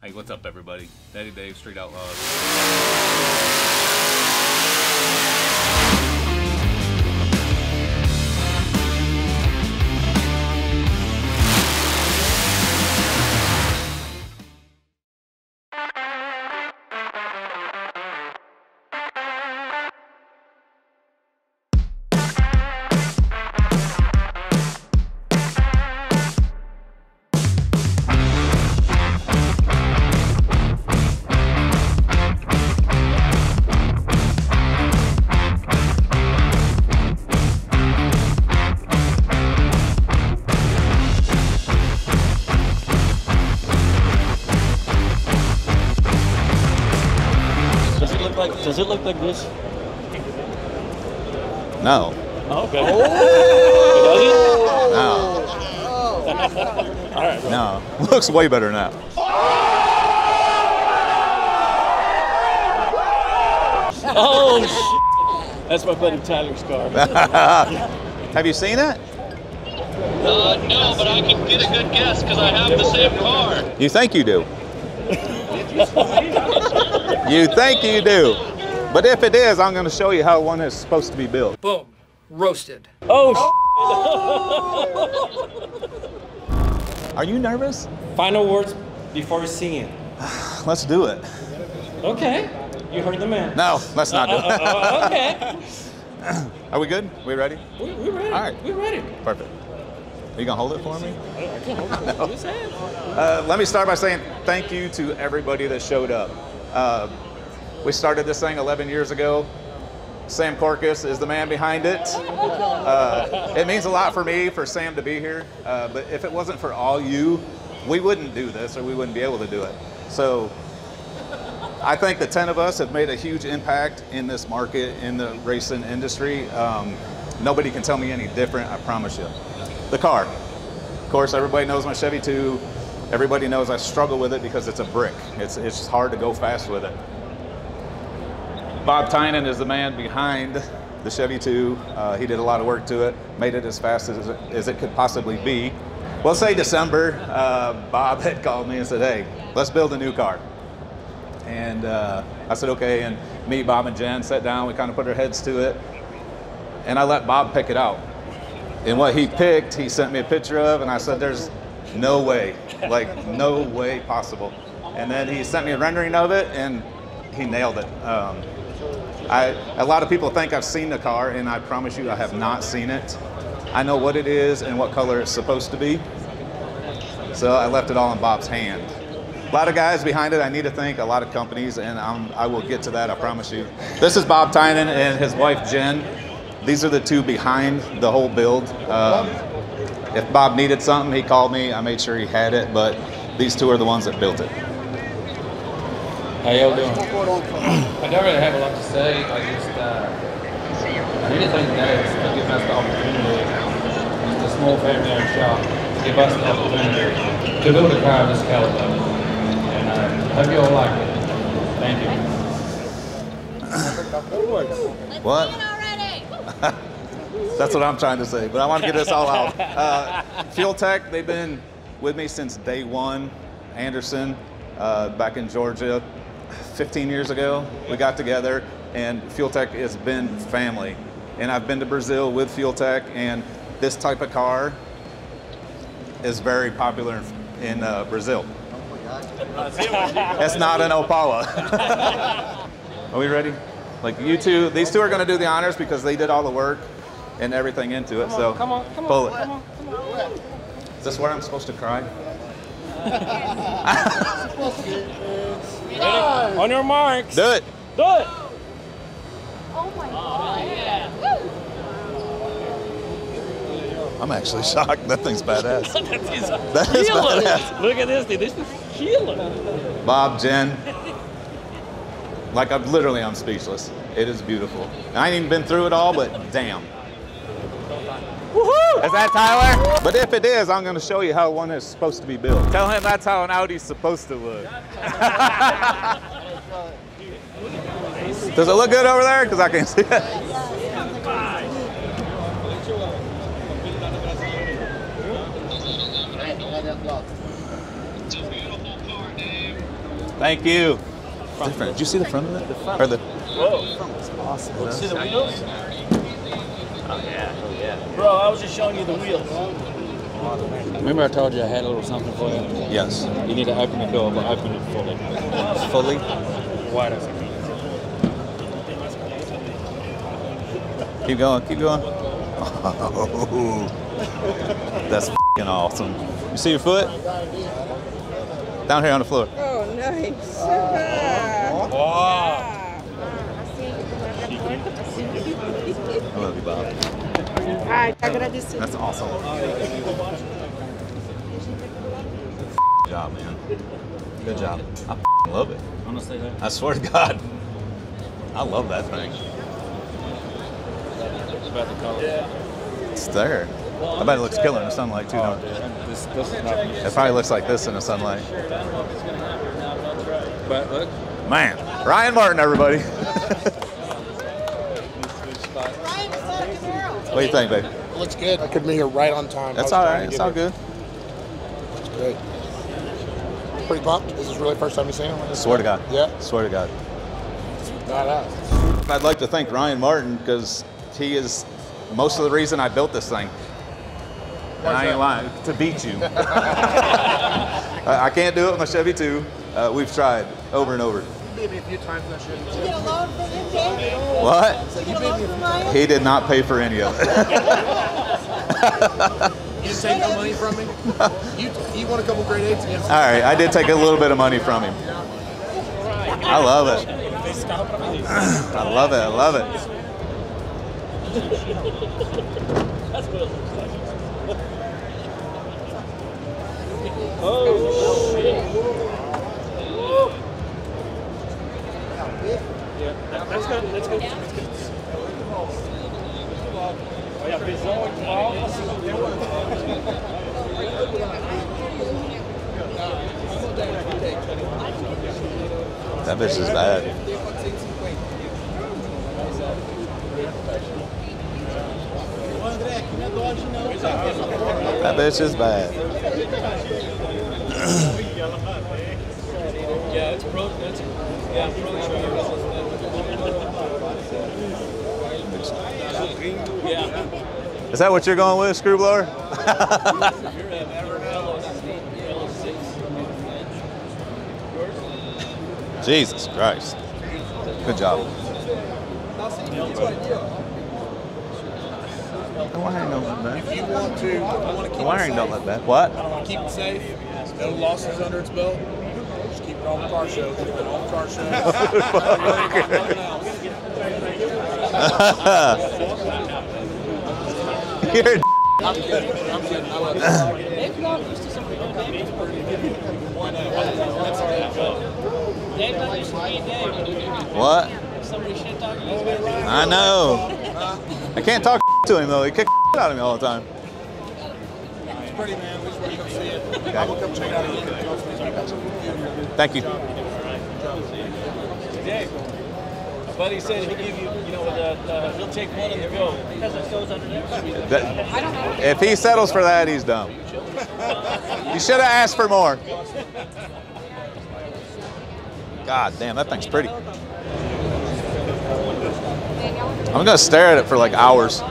Hey, what's up, everybody? Daddy Dave, Street Outlaws. Does it look like this? No. Oh, okay. Oh. Does it? No. All right. No. Looks way better now. Oh, shit. That's my buddy Tyler's car. Have you seen it? No, but I can get a good guess because I have the same car. You think you do. You think you do. But if it is, I'm going to show you how one is supposed to be built. Boom. Roasted. Oh, Are you nervous? Final words before singing. Let's do it. Okay. You heard the man. No, let's not do it. Okay. Are we good? We ready? We're ready. All right. We're ready. Perfect. Are you going to hold it for me? I can hold it. No. Just say it. Let me start by saying thank you to everybody that showed up. We started this thing 11 years ago. Sam Corcus is the man behind it. It means a lot for me, for Sam to be here. But if it wasn't for all you, we wouldn't do this, or we wouldn't be able to do it. So I think the 10 of us have made a huge impact in this market, in the racing industry. Nobody can tell me any different, I promise you. The car. Of course, everybody knows my Chevy 2. Everybody knows I struggle with it because it's a brick. It's just hard to go fast with it. Bob Tynan is the man behind the Chevy 2. He did a lot of work to it, made it as fast as it could possibly be. Well, say December, Bob had called me and said, hey, let's build a new car. And I said, okay, and me, Bob, and Jen sat down, we kind of put our heads to it, and I let Bob pick it out. And what he picked, he sent me a picture of, and I said, there's no way, like no way possible. And then he sent me a rendering of it, and he nailed it. A lot of people think I've seen the car, and I promise you I have not seen it. I know what it is and what color it's supposed to be. So I left it all in Bob's hand. A lot of guys behind it, I need to thank a lot of companies, and I will get to that, I promise you. This is Bob Tynan and his wife, Jen. These are the two behind the whole build. If Bob needed something, he called me. I made sure he had it, but these two are the ones that built it. How y'all doing? I don't really have a lot to say. I really think that it's giving us the opportunity, just a small family-owned shop, to give us the opportunity to build a car of this caliber. And I hope you all like it. Thank you. What? That's what I'm trying to say, but I want to get this all out. Fuel Tech, they've been with me since day one. Anderson, back in Georgia, 15 years ago, we got together, and Fuel Tech has been family. And I've been to Brazil with Fuel Tech, and this type of car is very popular in Brazil. It's not an Opala. Are we ready? Like you two, these two are going to do the honors because they did all the work and everything into it. So Come on. pull it. Is this where I'm supposed to cry? On your marks. Do it. Do it. Oh my God. Yeah. I'm actually shocked. That thing's badass. That is killer. badass. Look at this thing. This is killer. Bob, Jen, like I'm speechless. It is beautiful. I ain't even been through it all, but damn. Woohoo! Is that Tyler? But if it is, I'm going to show you how one is supposed to be built. Tell him that's how an Audi's supposed to look. Does it look good over there? Because I can't see it. It's a beautiful car, Dave. Thank you. Different. Did you see the front of it? The front. Or the? Whoa. That's awesome. Let's see the wheels. Oh yeah. Oh yeah. Bro, I was just showing you the wheels. Remember I told you I had a little something for you? Yes. You need to open the door, but open it fully. Fully. Wide open. Keep going. Keep going. Oh, that's f***ing awesome. You see your foot? Down here on the floor. Oh, nice. I love you, Bob. Ai, agradecido. That's awesome. Good job, man. Good job. I f***ing love it. Honestly, though. I swear to God. I love that thing. It's about the color. Yeah. It's there. I bet it looks killer in the sunlight, too, don't it? This is not. It probably looks like this in the sunlight. But look. Man, Ryan Martin, everybody. What do you think, babe? Looks good. I could be here right on time. That's all right. It's all good. That's great. Pretty pumped. This is really the first time you've seen him? Swear to God. Yeah. Swear to God. Badass. I'd like to thank Ryan Martin because he is most of the reason I built this thing. And I ain't lying, to beat you. I can't do it with my Chevy 2. We've tried over and over. You beat me a few times in that shit. Did you get a loan from him, Dave? What? Did you get a loan from Ryan? He did not pay for any of it. You didn't take no money from me? You won a couple grade 8s against me. All right, I did take a little bit of money from him. I love it. I love it. I love it. Oh shit. Yeah, that's good. That's good. That's good. Oh yeah, That bitch is bad. That bitch is bad. yeah, it's pro. That's pro. Yeah. Is that what you're going with, screw blower? Jesus Christ. Good job. The wiring don't let that. If you want to, The wiring don't let that. What? keep it safe, no losses under its belt, just keep it on the car show. Keep it on the car show. You're I'm kidding. I'm kidding. I love it. Dave's not used to somebody doing Dave. Dave's not used to being Dave. what? Somebody shit talking you. I know. I can't talk to him though. He kicks out of me all the time. It's pretty, man. We just want to come see it. Okay. I will come check it out again. Thank you. Dave, my buddy said he'll give you, he'll take one on the go. Because it goes underneath. If he settles for that, he's dumb. You should have asked for more. God damn, that thing's pretty. I'm gonna stare at it for like hours.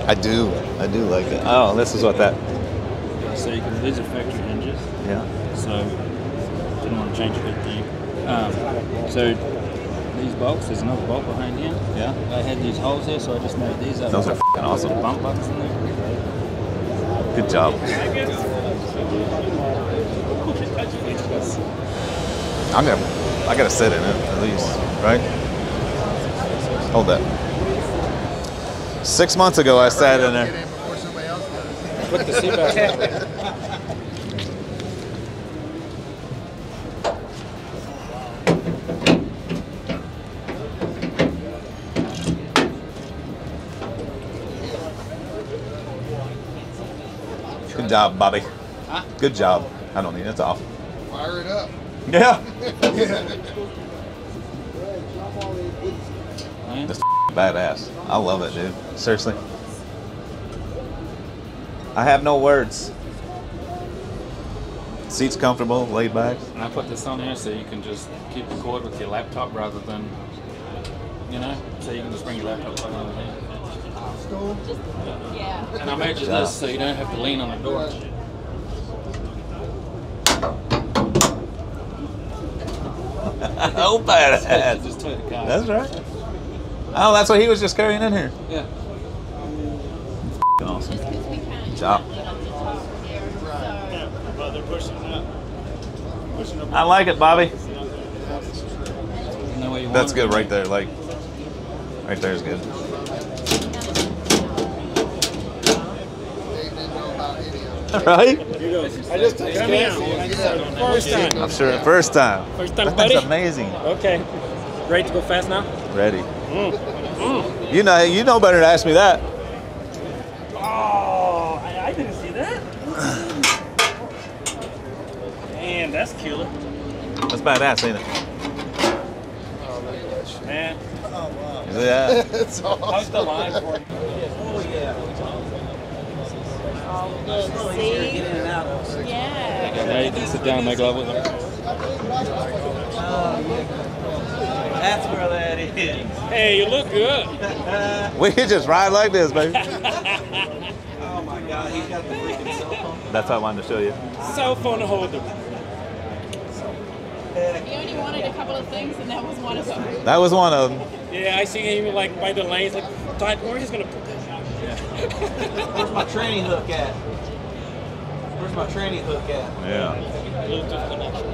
I do like it. Oh, this is what that. So you can, these are factory hinges. Yeah. So didn't want to change a good thing. So these bolts, there's another bolt behind here. Yeah. I had these holes here, so I just made these up. Those are f***ing awesome. Bump buckets in there. Good job. I gotta sit in it at least, right? Hold that. 6 months ago, I sat in there. Put the seatbelt. Good job, Bobby. Good job. I don't need it. It's off. Fire it up. Yeah. Man, man. This badass. I love it, dude. Seriously. I have no words. Seat's comfortable, laid back. And I put this on here so you can just keep the cord with your laptop rather than, you know, so you can just bring your laptop right on here. Yeah. And I measured this so you don't have to lean on the door. Oh, badass. Just toy the car. That's right. Oh, that's what he was just carrying in here. Yeah. Awesome. Just because we can't. Good job. Well, they're pushing it up. Pushing it up. I like it, Bobby. You know what you That's want. good right there. Like, right there is good. Right? I just took First time. I'm sure. First time. First time, That's buddy. amazing. Okay. Ready to go fast now? Ready. You know better to ask me that. Oh, I didn't see that. Man, that's killer. That's badass, ain't it? Man. Yeah. How's the line for you? See? Yeah. Ready to sit down and make love with them. That's where that is. Hey, you look good. We could just ride like this, baby. Oh my God, he's got the freaking cell phone. That's what I wanted to show you. Cell phone holder. He only wanted a couple of things, and that was one of them. That was one of them. Yeah, I see him like by the lanes, like, Todd, where he's gonna put that? Where's my tranny hook at? Where's my tranny hook at? Yeah. Bluetooth connection.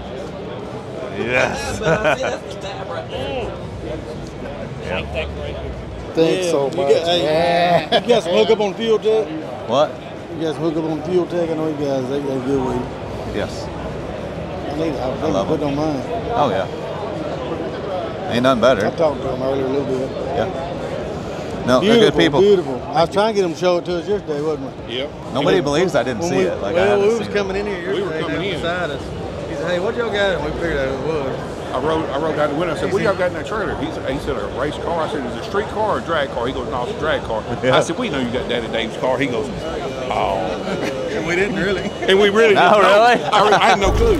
Yes. But I see that's the tab right there. Like that right here. Thanks so much. You guys hook up on fuel tech? What? You guys hook up on fuel tech? I know you guys, they good with you. Yes. I love put them. on mine. Oh yeah. Ain't nothing better. I talked to them earlier a little bit. Yeah. No, they're good people. Beautiful. I was trying to get them to show it to us yesterday, wasn't we? Yep. Nobody believes I didn't see it. Like I well, haven't we was seen it. coming in here yesterday. We were coming in. Beside us. He said, "Hey, what y'all got?" And we figured out who it was. I rode down the window. I said, "What y'all got in that trailer?" He said, "A race car." I said, "Is it a street car or a drag car?" He goes, "No, it's a drag car." Yeah. I said, "We know you got Daddy Dave's car." He goes, "Oh." And we didn't really. And we really No, didn't know. really? I had no clue.